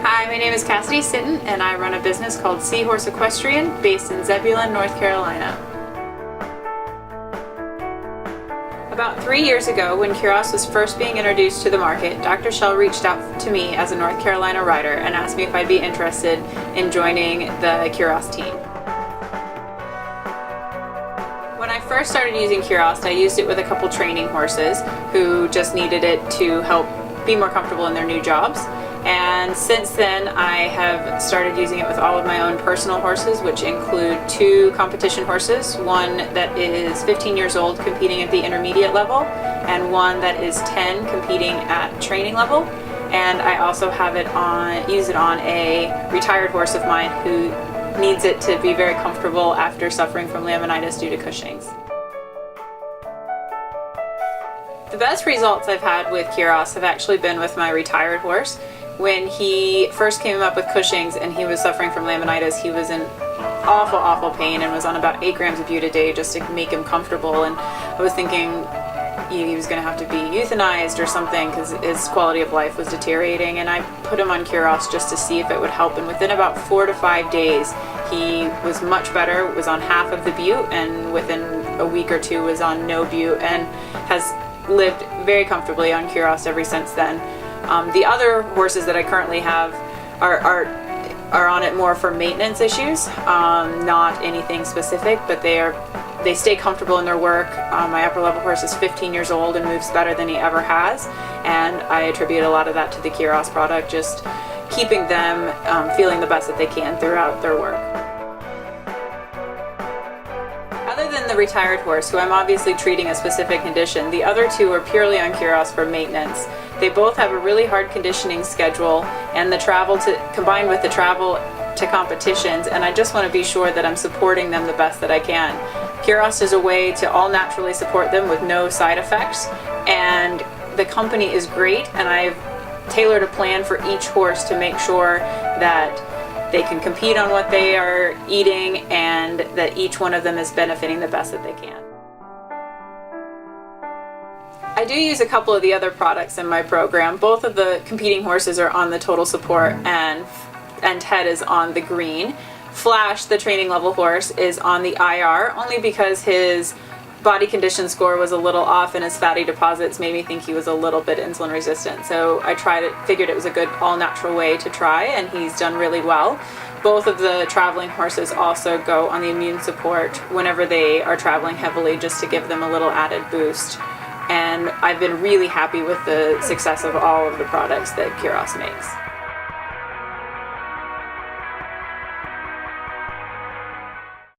Hi, my name is Cassidy Sitton, and I run a business called C-Horse Equestrian based in Zebulon, North Carolina. About 3 years ago, when Hirose was first being introduced to the market, Dr. Shell reached out to me as a North Carolina rider and asked me if I'd be interested in joining the Cur-OST team. When I first started using Cur-OST, I used it with a couple training horses who just needed it to help be more comfortable in their new jobs. And since then, I have started using it with all of my own personal horses, which include 2 competition horses, one that is 15 years old competing at the intermediate level, and one that is 10 competing at training level. And I also have use it on a retired horse of mine who needs it to be very comfortable after suffering from laminitis due to Cushing's. The best results I've had with Cur-OST have actually been with my retired horse. When he first came up with Cushing's and he was suffering from laminitis, he was in awful pain and was on about 8 grams of bute a day just to make him comfortable. And I was thinking he was going to have to be euthanized or something because his quality of life was deteriorating. And I put him on Cur-OST just to see if it would help. And within about 4 to 5 days, he was much better, was on half of the bute, and within a week or 2 was on no bute, and has lived very comfortably on Cur-OST ever since then. The other horses that I currently have are on it more for maintenance issues, not anything specific, but they stay comfortable in their work. My upper level horse is 15 years old and moves better than he ever has, and I attribute a lot of that to the Cur-OST product, just keeping them feeling the best that they can throughout their work. Other than the retired horse, who I'm obviously treating a specific condition, the other 2 are purely on Cur-OST for maintenance. They both have a really hard conditioning schedule, and combined with the travel to competitions, and I just want to be sure that I'm supporting them the best that I can. Cur-OST is a way to all naturally support them with no side effects, and the company is great, and I've tailored a plan for each horse to make sure that they can compete on what they are eating and that each one of them is benefiting the best that they can. I do use a couple of the other products in my program. Both of the competing horses are on the total support, and Ted is on the green. Flash, the training level horse, is on the IR, only because his body condition score was a little off and his fatty deposits made me think he was a little bit insulin resistant. So I figured it was a good all-natural way to try, and he's done really well. Both of the traveling horses also go on the immune support whenever they are traveling heavily, just to give them a little added boost. And I've been really happy with the success of all of the products that Cur-OST makes.